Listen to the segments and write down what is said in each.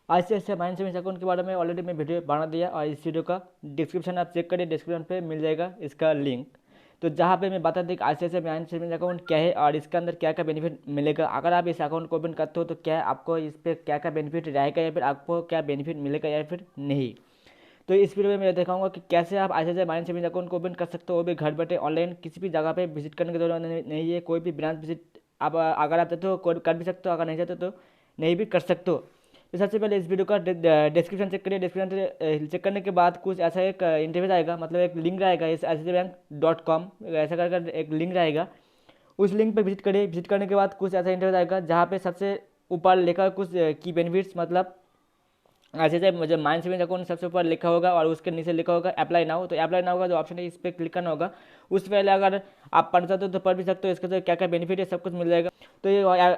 ICICI bank savings account के बारे में ऑलरेडी मैं वीडियो बना दिया और इस वीडियो का डिस्क्रिप्शन आप चेक करिए, डिस्क्रिप्शन पे मिल जाएगा इसका लिंक। तो जहाँ पे मैं बता दें कि ICICI बैंक सेविंग्स अकाउंट क्या है और इसके अंदर क्या क्या बेनिफिट मिलेगा। अगर आप इस अकाउंट को ओपन करते हो तो क्या आपको इस पर क्या क्या बेनिफिट रहेगा या फिर आपको क्या बेनिफिट मिलेगा या फिर नहीं। तो इस वीडियो में मैं दिखाऊंगा कि कैसे आप ICICI बैंक सेविंग्स अकाउंट को ओपन कर सकते हो, वो भी घर बैठे ऑनलाइन, किसी भी जगह पे विजिट करने की जरूरत नहीं है। कोई भी ब्रांच विजिट आप अगर आप चाहते हो कर भी सकते हो, अगर नहीं चाहते तो नहीं भी कर सकते हो। तो सबसे पहले इस वीडियो का डिस्क्रिप्शन चेक करिए। डिस्क्रिप्शन चेक करने के बाद कुछ ऐसा एक इंटरव्यू आएगा, मतलब एक लिंक रहेगा इस ICICI Bank.com, ऐसा कर एक लिंक रहेगा। उस लिंक पे विजिट करिए। विजिट करने के बाद कुछ ऐसा इंटरव्यू आएगा जहाँ पे सबसे ऊपर लिखा कुछ की बेनिफिट्स, मतलब ऐसे से मुझे माइंड सेविंग अकाउंट सबसे ऊपर लिखा होगा और उसके नीचे लिखा होगा अप्लाई नाउ। तो अप्लाई नाउ का जो ऑप्शन है इस पर क्लिक करना होगा। उस पहले अगर आप पढ़ सकते हो तो पढ़ भी सकते हो, इसके तो क्या क्या बेनिफिट है सब कुछ मिल जाएगा। तो ये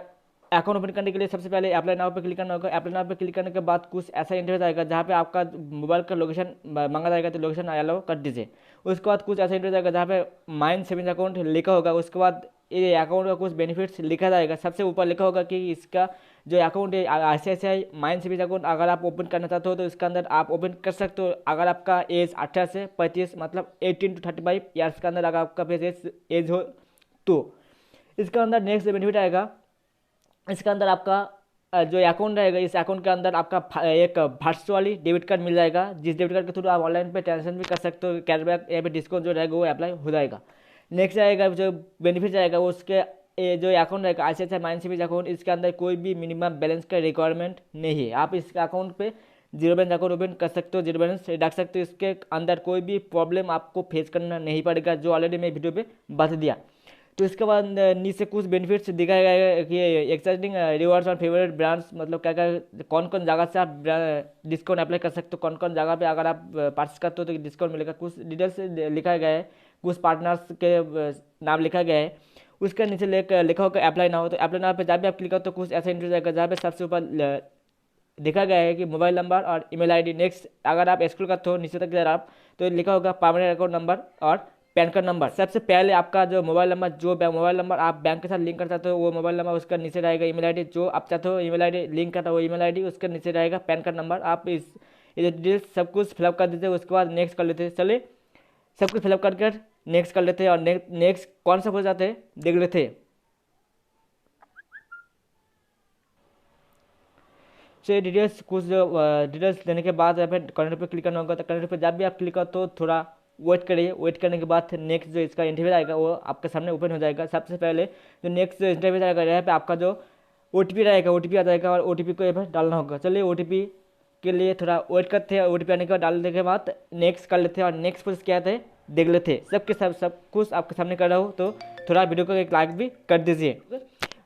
अकाउंट ओपन करने के लिए सबसे पहले अप्लाई नाउ पे क्लिक करना होगा। अप्लाई नाउ पे क्लिक करने के बाद कुछ ऐसा इंटरव्यू आएगा जहाँ पे आपका मोबाइल का लोकेशन मांगा जाएगा, तो लोकेशन अलाउ कर दीजिए। उसके बाद कुछ ऐसा इंटरव्यू आएगा जहाँ पे माइंड सेविंग अकाउंट लिखा होगा। उसके बाद ये अकाउंट का कुछ बेनिफिट्स लिखा जाएगा। सबसे ऊपर लिखा होगा कि इसका जो अकाउंट है ICICI माइंड सेविंग अकाउंट अगर आप ओपन करना चाहते हो तो इसके अंदर आप ओपन कर सकते हो। अगर आपका एज 18 से 35 मतलब 18 to 35 ईयर्स के अंदर अगर आपका एज हो तो इसके अंदर नेक्स्ट बेनिफिट आएगा। इसके अंदर आपका जो अकाउंट रहेगा, इस अकाउंट के अंदर आपका एक वर्चुअली डेबिट कार्ड मिल जाएगा, जिस डेबिट कार्ड के थ्रू आप ऑनलाइन पे ट्रांजेक्शन भी कर सकते हो। कैशबैक या फिर डिस्काउंट जो रहेगा वो अप्लाई हो जाएगा। नेक्स्ट आएगा जो बेनिफिट आएगा वो उसके जो अकाउंट रहेगा ICICI माइंड सेविंग अकाउंट, इसके अंदर कोई भी मिनिमम बैलेंस का रिक्वायरमेंट नहीं है। आप इस अकाउंट पे जीरो बैलेंस अकाउंट ओपन कर सकते हो, जीरो बैलेंस रख सकते हो। इसके अंदर कोई भी प्रॉब्लम आपको फेस करना नहीं पड़ेगा, जो ऑलरेडी मैं वीडियो पे बता दिया। तो इसके बाद नीचे कुछ बेनिफिट्स दिखाया गया है कि एक्साइटिंग रिवॉर्ड्स और फेवरेट ब्रांड्स, मतलब क्या क्या कौन कौन जगह से आप डिस्काउंट अप्लाई कर सकते हो, कौन कौन जगह पे अगर आप परचेस करते हो तो डिस्काउंट मिलेगा। कुछ डिटेल्स लिखा गया है, कुछ पार्टनर्स के नाम लिखा गया है। उसके नीचे लिखा होगा अप्लाई नाउ। तो अप्लाई नाउ पे जब भी आप क्लिक करते हो तो कुछ ऐसा इंटरव्यू आएगा जहाँ पे सबसे ऊपर लिखा गया है कि मोबाइल नंबर और ईमेल आईडी। नेक्स्ट अगर आप स्क्रॉल करते हो नीचे तक जरा आप तो लिखा होगा परमानेंट अकाउंट नंबर और पैन कार्ड नंबर। सबसे पहले आपका जो मोबाइल नंबर, जो मोबाइल नंबर आप बैंक के साथ लिंक कर चाहते हो वो मोबाइल नंबर, उसका नीचे रहेगा ईमेल आईडी, जो आप चाहते हो ईमेल आईडी लिंक करता हो वो ईमेल आईडी, उसके नीचे रहेगा पैन कार्ड नंबर। आप इस ये डिटेल्स सब कुछ फिलअप कर देते हैं। उसके बाद नेक्स्ट कर लेते हैं। चलिए सब कुछ फिलअप कर नेक्स्ट कर लेते हैं और नेक्स्ट कौन सा हो जाते हैं देख लेते हैं। तो ये डिटेल्स कुछ जो डिटेल्स देने के बाद या फिर कंटिन्यू पे क्लिक करना होगा। तो कंटिन्यू पे जब भी आप क्लिक करो तो थोड़ा वेट करिए। वेट करने के बाद नेक्स्ट जो इसका इंटरव्यू आएगा वो आपके सामने ओपन हो जाएगा। सबसे पहले जो नेक्स्ट जो इंटरव्यू आएगा यहाँ पे आपका जो OTP रहेगा, OTP आ जाएगा और OTP को यहाँ पर डालना होगा। चलिए OTP के लिए थोड़ा वेट करते हैं। OTP आने के बाद डालने के बाद नेक्स्ट कर लेते हैं और नेक्स्ट प्रोसेस क्या है देख लेते हैं। सब कुछ आपके सामने कर रहा हूँ तो थोड़ा वीडियो को एक लाइक भी कर दीजिए।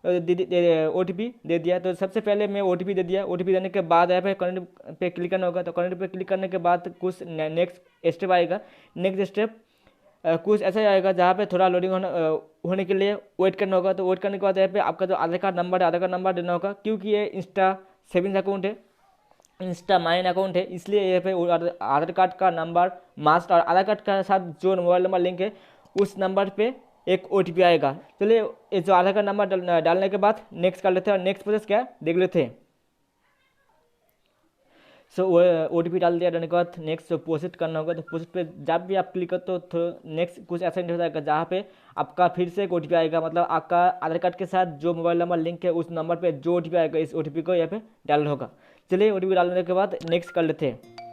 OTP दे दिया। तो सबसे पहले मैं OTP दे दिया। OTP देने के बाद यहाँ पे कनेक्ट पे क्लिक करना होगा। तो कनेक्ट पे क्लिक करने के बाद कुछ नेक्स्ट स्टेप आएगा। नेक्स्ट स्टेप कुछ ऐसा ही आएगा जहाँ पे थोड़ा लोडिंग होने के लिए वेट करना होगा। तो वेट करने के बाद यहाँ पे आपका जो आधार कार्ड नंबर है, आधार कार्ड नंबर देना होगा, क्योंकि ये इंस्टा सेविंग्स अकाउंट है, इंस्टा माइन अकाउंट है, इसलिए यहाँ पे आधार कार्ड का नंबर मास्ट और आधार कार्ड के साथ जो मोबाइल नंबर लिंक है उस नंबर पे एक OTP आएगा। चलिए ये जो आधार कार्ड नंबर डालने के बाद नेक्स्ट कर लेते हैं और नेक्स्ट प्रोसेस क्या देख लेते हैं। सो OTP डाल दिया, डालने के बाद नेक्स्ट प्रोसेस करना होगा। तो प्रोसेस पे जब भी आप क्लिक करते हो तो नेक्स्ट कुछ ऐसा इंटरव्यू आएगा जहाँ पे आपका फिर से एक OTP आएगा, मतलब आपका आधार कार्ड के साथ जो मोबाइल नंबर लिंक है उस नंबर पे जो OTP आएगा इस OTP को यहाँ पे डालना होगा। चलिए OTP डालने के बाद नेक्स्ट कर लेते हैं।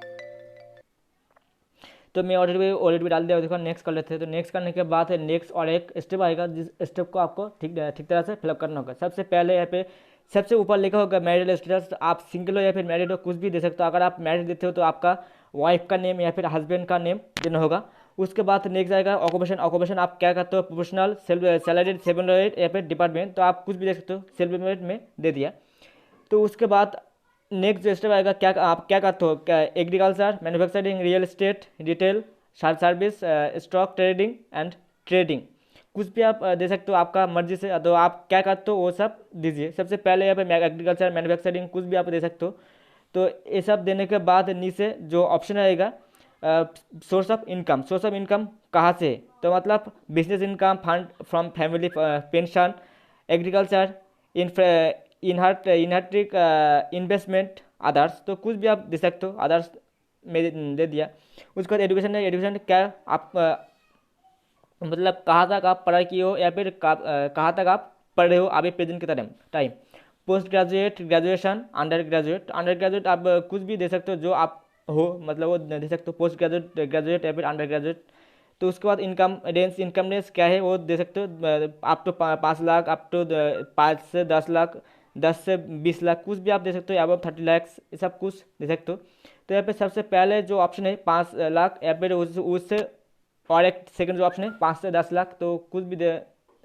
तो मैं ऑलरेडी डाल दिया, देखो नेक्स्ट कर लेते हैं। तो नेक्स्ट करने के बाद नेक्स्ट और एक स्टेप आएगा जिस स्टेप को आपको ठीक तरह से फिलअप करना होगा। सबसे पहले यहाँ पे सबसे ऊपर लिखा होगा मैरिड स्टेटस। आप सिंगल हो या फिर मैरिड हो कुछ भी दे सकते हो। अगर आप मैरिड देते हो तो आपका वाइफ का नेम या फिर हस्बैंड का नेम देना होगा। उसके बाद नेक्स्ट आएगा ऑक्यूपेशन आप क्या करते हो, प्रोफेशनल, सैलरीड, सेल्फ एम्प्लॉयड या फिर डिपार्टमेंट, तो आप कुछ भी दे सकते हो। सेल्फ एम्प्लॉयड में दे दिया। तो उसके बाद नेक्स्ट जो स्टेप आएगा क्या आप क्या करते हो, क्या agriculture, manufacturing, real estate, retail, service, stock trading and trading, कुछ भी आप दे सकते हो आपका मर्जी से। तो आप क्या करते हो वो सब दीजिए। सबसे पहले यहाँ पे एग्रीकल्चर, मैन्युफैक्चरिंग कुछ भी आप दे सकते हो। तो ये सब देने के बाद नीचे जो ऑप्शन आएगा सोर्स ऑफ इनकम कहाँ से, तो मतलब business income, fund from family, pension, agriculture, इनहर्ट्रिक इन्वेस्टमेंट अदर्स, तो कुछ भी आप दे सकते हो, अदर्स में दे दिया। उसके बाद एजुकेशन है, एजुकेशन क्या आप मतलब कहाँ तक आप पढ़ाई किए हो या फिर कहाँ तक आप पढ़ रहे हो अभी प्रेजेंट के time. Post graduate, graduation, under graduate, under graduate आप कुछ भी दे सकते हो जो आप हो, मतलब वो दे सकते हो, पोस्ट ग्रेजुएट, ग्रेजुएट या फिर अंडर ग्रेजुएट। तो उसके बाद इनकम रेंज क्या है वो दे सकते हो, आप तो 5 लाख, आप तो 5 से 10 लाख, 10 से 20 लाख, कुछ भी आप दे सकते हो, अब 30 लाख, ये सब कुछ दे सकते हो। तो यहाँ पे सबसे पहले जो ऑप्शन है 5 लाख, या फिर उससे और एक सेकंड जो ऑप्शन है 5 से 10 लाख, तो कुछ भी दे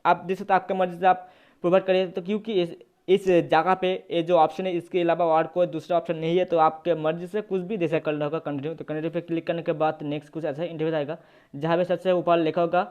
आप दे सकते हो, आपका मर्जी से आप प्रोवाइड करिए। तो क्योंकि इस जगह पे ये जो ऑप्शन है इसके अलावा और कोई दूसरा ऑप्शन नहीं है, तो आपके मर्जी से कुछ भी जैसा करना होगा कंटिन्यू। तो कंटिन्यू पे क्लिक करने के बाद नेक्स्ट कुछ ऐसा इंटरव्यू आएगा, जहाँ पे सबसे ऊपर लिखा होगा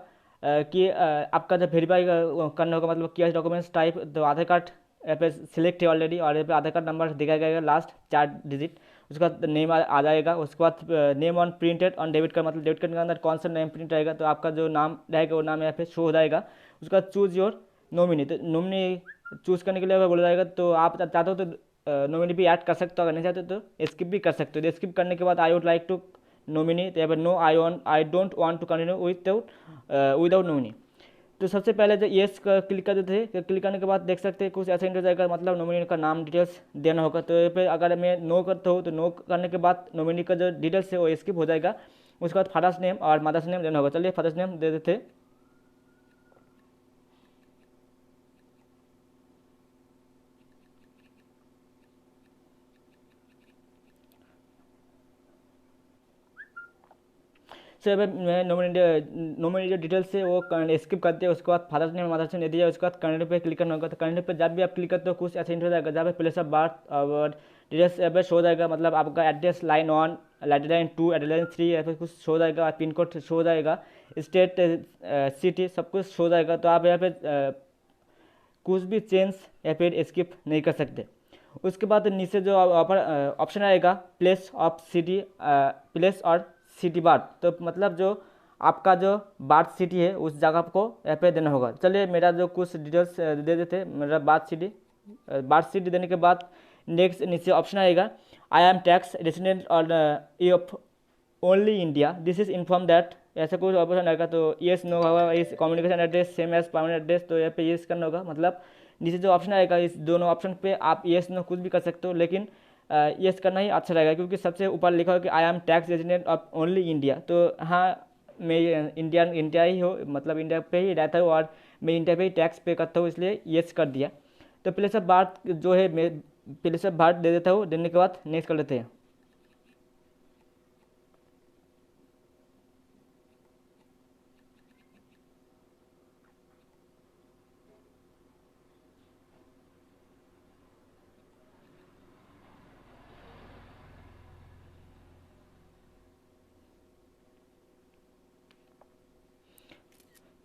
कि आपका जब वेरीफाई करना होगा, मतलब क्या डॉक्यूमेंट्स टाइप, तो आधार कार्ड यहाँ पे सिलेक्ट है ऑलरेडी, और यहाँ पे आधार कार्ड नंबर दिखाया गया लास्ट 4 डिजिट। उसके बाद नेम आ जाएगा, उसके बाद name on printed on debit card, मतलब डेबिट कार्ड के अंदर कौन सा नेम प्रिंट रहेगा, तो आपका जो नाम रहेगा वो नाम यहाँ पे शो हो जाएगा। उसके बाद चूज योर नॉमिनी, तो नॉमिनी चूज़ करने के लिए अगर बोला जाएगा, तो आप चाहते हो तो नॉमिनी भी ऐड कर सकते हो, अगर नहीं चाहते तो स्किप भी कर सकते हो। स्किप करने के बाद I would like to nominee, तो यहाँ पर no I don't want to continue without nominee. तो सबसे पहले जो येस का क्लिक कर देते हैं, क्लिक करने के बाद देख सकते हैं कुछ ऐसा इंटर जाएगा, मतलब नॉमिनी का नाम डिटेल्स देना होगा। तो यहाँ पे अगर मैं नो करता हूँ, तो नो करने के बाद नॉमिनी का जो डिटेल्स है वो स्किप हो जाएगा। उसके बाद फादर्स नेम और मदर्स नेम देना होगा। चलिए फादर्स नेम दे देते हैं। सर मैं नॉमिनी जो डिटेल्स है वो स्किप करते हैं। उसके बाद फादर्स नेम मदर्स नेम दे दिया। उसके बाद कैंडिडेट पे क्लिक करना होगा। तो कैंडिडेट पे जब भी आप क्लिक करते हो कुछ ऐसा इंटरव्यू जाएगा, जहाँ पे प्लेस ऑफ बर्थ और डिटेल्स यहाँ पे शो हो जाएगा, मतलब आपका एड्रेस लाइन 1, लाइन 2, लाइन 3 या फिर कुछ शो हो जाएगा, पिन कोड शो हो जाएगा, स्टेट, सिटी सब कुछ शो हो जाएगा। तो आप यहाँ पे कुछ भी चेंज या फिर स्किप नहीं कर सकते। उसके बाद नीचे जो ऑप्शन आएगा प्लेस ऑफ सिटी, प्लेस और सिटी बार्थ, तो मतलब जो आपका जो बार्थ सिटी है उस जगह को यहाँ पे देना होगा। चलिए मेरा जो कुछ डिटेल्स दे देते, मेरा बार्थ सिटी देने के बाद नेक्स्ट नीचे ऑप्शन आएगा आई एम टैक्स रेसिडेंट और of only India, this is inform that, ऐसा कुछ ऑप्शन आएगा। तो येस नो होगा, is communication address same as permanent address, तो यहाँ पे येस करना होगा। मतलब नीचे जो ऑप्शन आएगा इस दोनों ऑप्शन पे आप येस नो कुछ भी कर सकते हो, लेकिन येस करना ही अच्छा रहेगा, क्योंकि सबसे ऊपर लिखा हो कि आई am tax resident of only India. तो हाँ मैं इंडिया ही हो, मतलब इंडिया पे ही रहता हूँ और मैं इंडिया पे ही टैक्स पे करता हूँ, इसलिए येस कर दिया। तो प्लेस ऑफ बर्थ जो है मैं प्लेस ऑफ बर्थ दे देता हूँ। देने के बाद नेक्स्ट कर लेते हैं।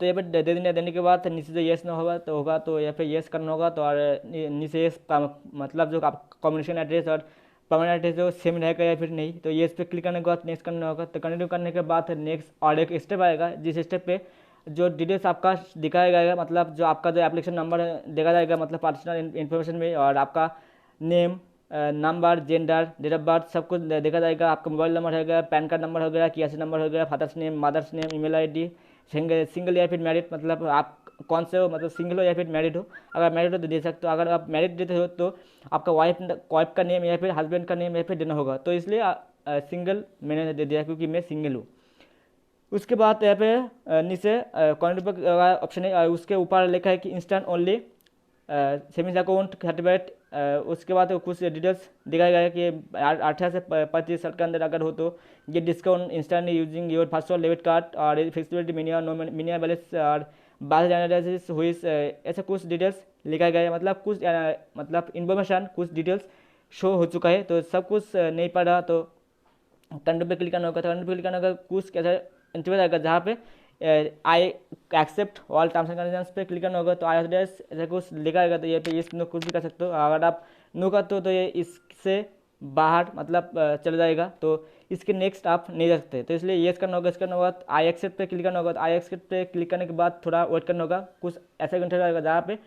तो यहाँ पे देने के बाद नीचे जो येस ना होगा तो यहाँ पे येस करना होगा। तो और नीचे येस का मतलब जो आप कम्युनिकेशन एड्रेस और परमानेंट एड्रेस जो सेम रहेगा या फिर नहीं, तो येस पे क्लिक करने के बाद नेक्स्ट करना होगा। तो कंटिन्यू करने के बाद नेक्स्ट और एक स्टेप आएगा, जिस स्टेप पे जो डिटेल्स आपका दिखाया जाएगा, मतलब जो आपका जो एप्लीकेशन नंबर देखा जाएगा, मतलब पर्सनल इन्फॉर्मेशन में, और आपका name, number, gender, date of birth सब कुछ देखा जाएगा। आपका मोबाइल नंबर हो गया, पैन कार्ड नंबर हो गया, कैसे नंबर हो गया, father's name, mother's name, email ID, single या फिर मैरिड, मतलब आप कौन से हो, मतलब सिंगल हो या फिर मैरिड हो। अगर मैरिड हो तो दे सकते हो, अगर आप मैरिड देते हो तो आपका वाइफ का नेम या फिर हस्बैंड का नेम या फिर देना होगा। तो इसलिए सिंगल मैंने दे दिया क्योंकि मैं सिंगल हूँ। उसके बाद यहाँ पे नीचे कॉन्टेक्ट का ऑप्शन है, उसके ऊपर लिखा है कि instant only savings account certificate. उसके बाद कुछ डिटेल्स दिखाया गया है कि 18 से 25 साल के अंदर अगर हो तो ये discount instant using your personal debit card और फिक्सिबिलिटी मिनिमम बैलेंस और 12 हुई, ऐसा कुछ डिटेल्स लिखा गया है। मतलब कुछ मतलब इन्फॉर्मेशन कुछ डिटेल्स शो हो चुका है, तो सब कुछ नहीं पढ़ा। तो कंटिन्यू पे क्लिक करना होगा। तो कंटिन्यू पे क्लिक करना होगा, कुछ कैसा इंटरव्यू आएगा जहाँ पे I accept all terms and conditions पे क्लिक करना होगा। तो आई एड्रेस ऐसा कुछ लिखा आएगा, तो ये पे इस नो कुछ भी कर सकते हो। अगर आप नो करते हो तो ये इससे बाहर मतलब चला जाएगा, तो इसके नेक्स्ट आप नहीं रख सकते। तो इसलिए येस करना होगा। इसके करना होगा आई एक्सेप्ट पे क्लिक करना होगा। तो आई एक्सेप्ट पे क्लिक करने के बाद थोड़ा वेट करना होगा, कुछ ऐसा इंटरव्यू आएगा जहाँ पे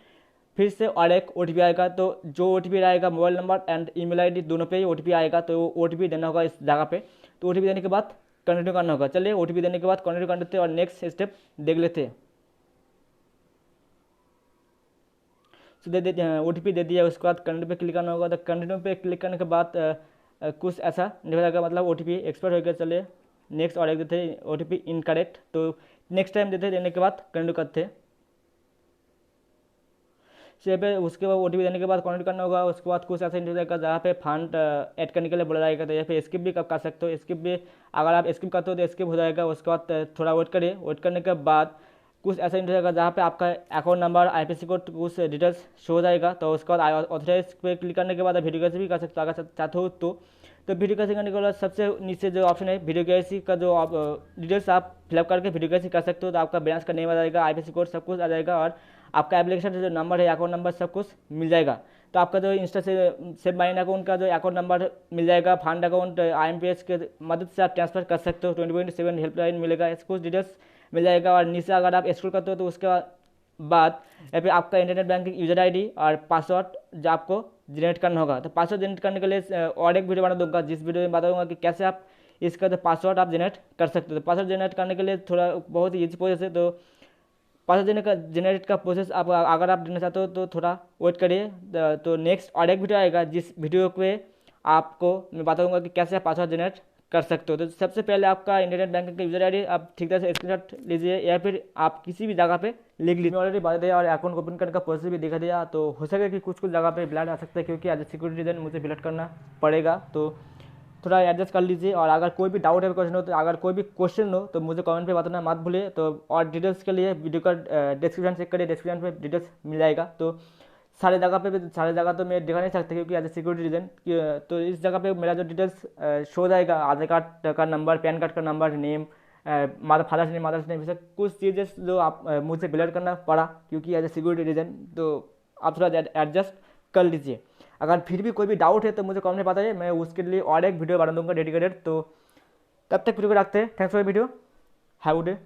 फिर से और एक OTP आएगा। तो जो OTP आएगा mobile number and email ID दोनों पे ही OTP आएगा, तो OTP देना होगा इस जगह पे। तो OTP देने के बाद कंटिन्यू करना होगा। चलिए OTP देने के बाद कंटिन्यू कर लेते हैं और नेक्स्ट स्टेप देख लेते हैं। तो OTP दे दिया, उसके बाद कंटिन्यू पे क्लिक करना होगा। तो कंटिन्यू पे क्लिक करने के बाद कुछ ऐसा निकल जाएगा, मतलब OTP एक्सपायर हो गया। चलिए नेक्स्ट और एक देते हैं, OTP इनकरेक्ट। तो नेक्स्ट टाइम देने के बाद कंटिन्यू करते हैं। से पे उसके बाद OTP देने के बाद कंटिन्यू करना होगा। उसके बाद कुछ ऐसा इंटरव्यू जाएगा जहाँ पे फंड ऐड करने के लिए बोला जाएगा। तो यहाँ पे स्किप भी कर सकते हो, स्किप भी अगर आप स्किप करते हो तो स्किप हो जाएगा। उसके बाद थोड़ा वेट करिए, वेट करने के बाद कुछ ऐसा इंटरव्यू जाएगा जहाँ पे आपका अकाउंट नंबर IFSC कोड कुछ डिटेल्स शो हो जाएगा। तो उसके बाद ऑथराइज पे क्लिक करने के बाद वीडियो कैसे भी कर सकते हो अगर चाहते हो तो वीडियो कैसे करने के बाद सबसे नीचे जो ऑप्शन है वीडियो कैसी का जो डिटेल्स आप फिलअप करके वीडियो कैसे कर सकते हो। तो आपका ब्रांच का नेम आ जाएगा, IFSC कोड सब कुछ आ जाएगा और आपका एप्लीकेशन से जो नंबर है, अकाउंट नंबर सब कुछ मिल जाएगा। तो आपका जो इंस्टा से सेव माइन अकाउंट का जो अकाउंट नंबर मिल जाएगा, फंड अकाउंट IMPS के मदद से आप ट्रांसफर कर सकते हो। 24/7 हेल्पलाइन मिलेगा, इसको कुछ डिटेल्स मिल जाएगा। और नीचे अगर आप स्क्रॉल करते हो तो उसके बाद या फिर आपका इंटरनेट बैंकिंग यूजर ID और पासवर्ड जो आपको जनरेट करना होगा। तो पासवर्ड जनरेट करने के लिए और एक वीडियो बना दूंगा, जिस वीडियो में बताऊंगा कि कैसे आप इसका जो पासवर्ड आप जनरेट कर सकते हो। तो पासवर्ड जनरेट करने के लिए थोड़ा बहुत ही ईजी प्रोसेस है। तो पासवर्ड जनरेट का प्रोसेस आप अगर आप देना चाहते हो तो थोड़ा वेट करिए। तो नेक्स्ट और एक वीडियो आएगा, जिस वीडियो पे आपको मैं बताऊंगा कि कैसे आप पासवर्ड जनरेट कर सकते हो। तो सबसे पहले आपका इंटरनेट बैंकिंग का यूजर ID आप ठीक तरह से स्क्रीनशॉट लीजिए या फिर आप किसी भी जगह पे लिख लीजिए। मैं ऑलरेडी बता दिया और अकाउंट ओपन करने का प्रोसेस भी दिखा दिया। तो हो सके कि कुछ जगह पे ब्लड आ सकता है, क्योंकि एज ए सिक्योरिटी रीजन मुझे ब्लड करना पड़ेगा। तो थोड़ा एडजस्ट कर लीजिए। और अगर कोई भी डाउट है, क्वेश्चन हो, तो अगर कोई भी क्वेश्चन हो तो मुझे कमेंट पे बताना मत भूलिए। तो और डिटेल्स के लिए वीडियो का डिस्क्रिप्शन चेक करिए, डिस्क्रिप्शन पे डिटेल्स मिल जाएगा। तो सारे जगह पे सारे जगह तो मैं दिखा नहीं सकता, क्योंकि एज ए सिक्योरिटी रीजन। तो इस जगह पे मेरा जो डिटेल्स शो जाएगा, आधार कार्ड का नंबर, पैन कार्ड का number, name, father's name, mother's name, सब कुछ चीज़ें जो आप मुझसे ब्लर करना पड़ा, क्योंकि एज ए सिक्योरिटी रीजन। तो आप थोड़ा एडजस्ट कर लीजिए। अगर फिर भी कोई भी डाउट है तो मुझे कमेंट में बताइए, मैं उसके लिए और एक वीडियो बना दूंगा डेडिकेटेड। तो तब तक वीडियो को रखते हैं। Thanks for video, have a good day.